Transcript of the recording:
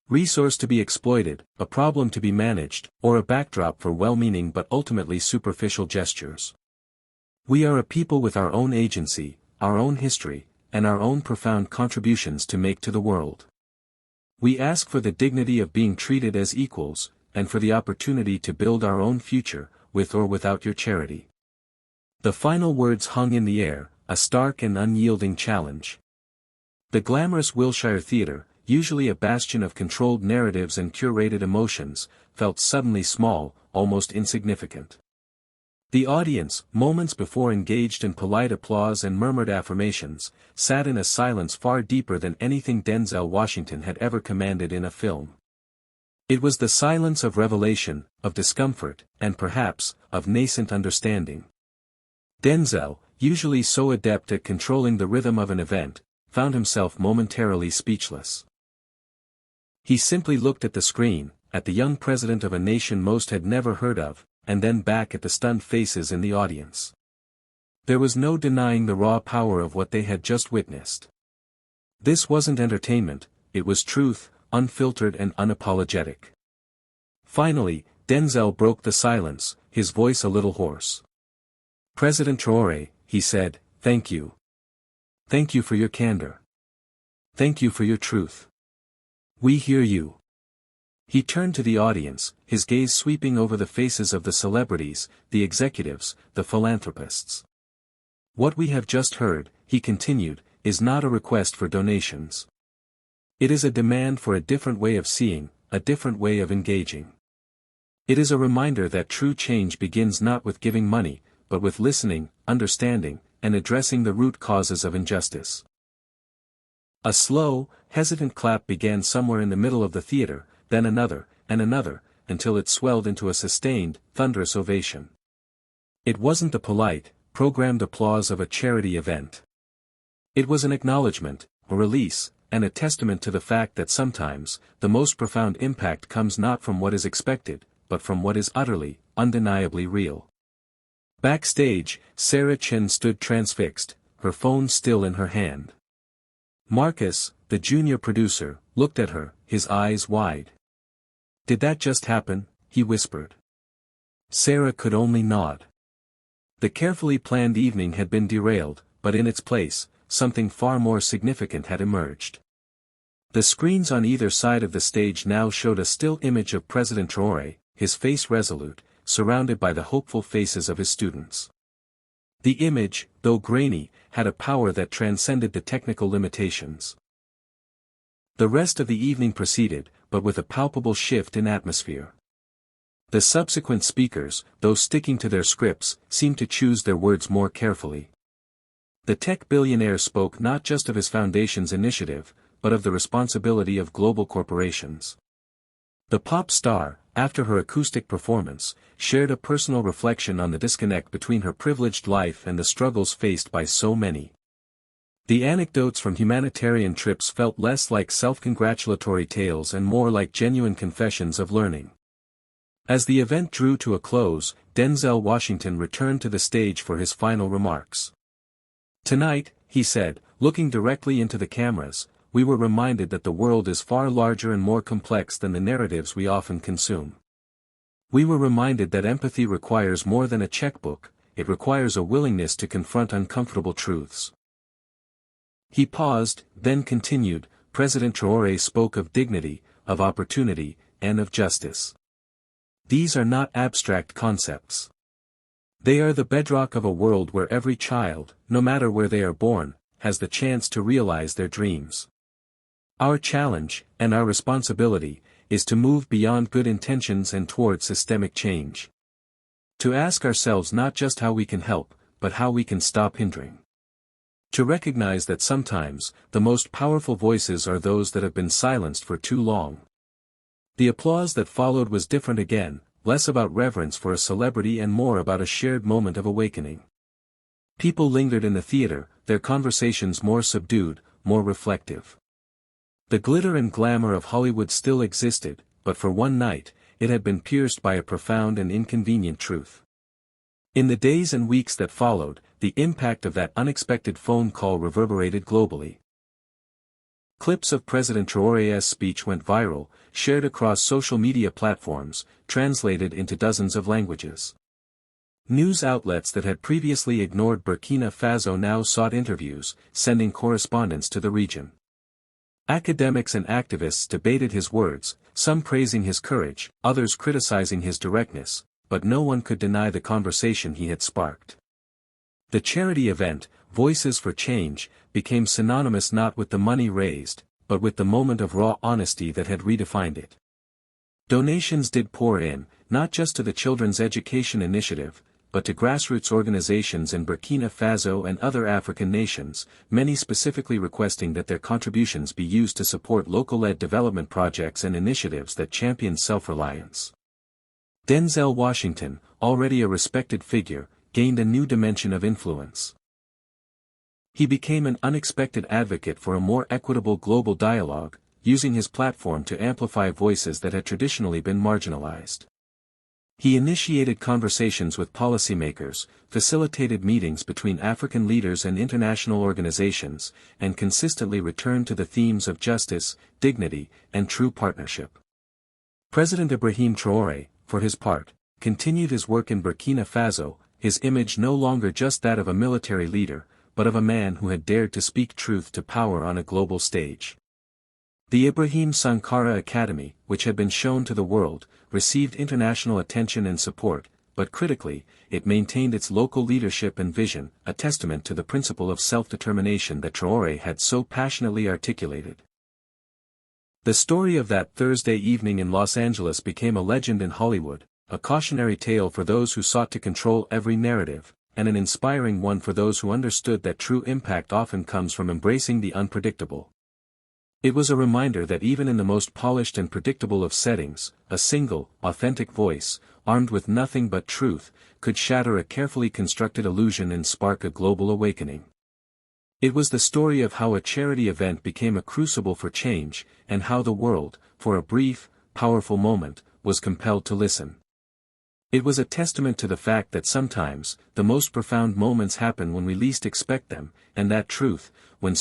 Resource to be exploited, a problem to be managed, or a backdrop for well-meaning but ultimately superficial gestures. We are a people with our own agency, our own history, and our own profound contributions to make to the world. We ask for the dignity of being treated as equals, and for the opportunity to build our own future, with or without your charity. The final words hung in the air, a stark and unyielding challenge. The glamorous Wilshire Theatre, usually a bastion of controlled narratives and curated emotions, felt suddenly small, almost insignificant. The audience, moments before engaged in polite applause and murmured affirmations, sat in a silence far deeper than anything Denzel Washington had ever commanded in a film. It was the silence of revelation, of discomfort, and perhaps, of nascent understanding. Denzel, usually so adept at controlling the rhythm of an event, found himself momentarily speechless. He simply looked at the screen, at the young president of a nation most had never heard of, and then back at the stunned faces in the audience. There was no denying the raw power of what they had just witnessed. This wasn't entertainment, it was truth, unfiltered and unapologetic. Finally, Denzel broke the silence, his voice a little hoarse. "President Traoré," he said, "thank you. Thank you for your candor. Thank you for your truth. We hear you." He turned to the audience, his gaze sweeping over the faces of the celebrities, the executives, the philanthropists. "What we have just heard," he continued, "is not a request for donations. It is a demand for a different way of seeing, a different way of engaging. It is a reminder that true change begins not with giving money, but with listening, understanding, and addressing the root causes of injustice." A slow, hesitant clap began somewhere in the middle of the theater, then another, and another, until it swelled into a sustained, thunderous ovation. It wasn't the polite, programmed applause of a charity event. It was an acknowledgement, a release, and a testament to the fact that sometimes, the most profound impact comes not from what is expected, but from what is utterly, undeniably real. Backstage, Sarah Chin stood transfixed, her phone still in her hand. Marcus, the junior producer, looked at her, his eyes wide. "Did that just happen?" he whispered. Sarah could only nod. The carefully planned evening had been derailed, but in its place, something far more significant had emerged. The screens on either side of the stage now showed a still image of President Traoré, his face resolute, surrounded by the hopeful faces of his students. The image, though grainy, had a power that transcended the technical limitations. The rest of the evening proceeded, but with a palpable shift in atmosphere. The subsequent speakers, though sticking to their scripts, seemed to choose their words more carefully. The tech billionaire spoke not just of his foundation's initiative, but of the responsibility of global corporations. The pop star, after her acoustic performance, shared a personal reflection on the disconnect between her privileged life and the struggles faced by so many. The anecdotes from humanitarian trips felt less like self-congratulatory tales and more like genuine confessions of learning. As the event drew to a close, Denzel Washington returned to the stage for his final remarks. "Tonight," he said, looking directly into the cameras, "we were reminded that the world is far larger and more complex than the narratives we often consume. We were reminded that empathy requires more than a checkbook, it requires a willingness to confront uncomfortable truths." He paused, then continued, "President Traoré spoke of dignity, of opportunity, and of justice. These are not abstract concepts. They are the bedrock of a world where every child, no matter where they are born, has the chance to realize their dreams. Our challenge, and our responsibility, is to move beyond good intentions and toward systemic change. To ask ourselves not just how we can help, but how we can stop hindering. To recognize that sometimes, the most powerful voices are those that have been silenced for too long." The applause that followed was different again, less about reverence for a celebrity and more about a shared moment of awakening. People lingered in the theater, their conversations more subdued, more reflective. The glitter and glamour of Hollywood still existed, but for one night, it had been pierced by a profound and inconvenient truth. In the days and weeks that followed, the impact of that unexpected phone call reverberated globally. Clips of President Traoré's speech went viral, shared across social media platforms, translated into dozens of languages. News outlets that had previously ignored Burkina Faso now sought interviews, sending correspondents to the region. Academics and activists debated his words, some praising his courage, others criticizing his directness, but no one could deny the conversation he had sparked. The charity event, Voices for Change, became synonymous not with the money raised, but with the moment of raw honesty that had redefined it. Donations did pour in, not just to the Children's Education Initiative, but to grassroots organizations in Burkina Faso and other African nations, many specifically requesting that their contributions be used to support local-led development projects and initiatives that champion self-reliance. Denzel Washington, already a respected figure, gained a new dimension of influence. He became an unexpected advocate for a more equitable global dialogue, using his platform to amplify voices that had traditionally been marginalized. He initiated conversations with policymakers, facilitated meetings between African leaders and international organizations, and consistently returned to the themes of justice, dignity, and true partnership. President Ibrahim Traoré, for his part, continued his work in Burkina Faso, his image no longer just that of a military leader, but of a man who had dared to speak truth to power on a global stage. The Ibrahim Sankara Academy, which had been shown to the world, received international attention and support, but critically, it maintained its local leadership and vision, a testament to the principle of self-determination that Traoré had so passionately articulated. The story of that Thursday evening in Los Angeles became a legend in Hollywood, a cautionary tale for those who sought to control every narrative, and an inspiring one for those who understood that true impact often comes from embracing the unpredictable. It was a reminder that even in the most polished and predictable of settings, a single, authentic voice, armed with nothing but truth, could shatter a carefully constructed illusion and spark a global awakening. It was the story of how a charity event became a crucible for change, and how the world, for a brief, powerful moment, was compelled to listen. It was a testament to the fact that sometimes, the most profound moments happen when we least expect them, and that truth, when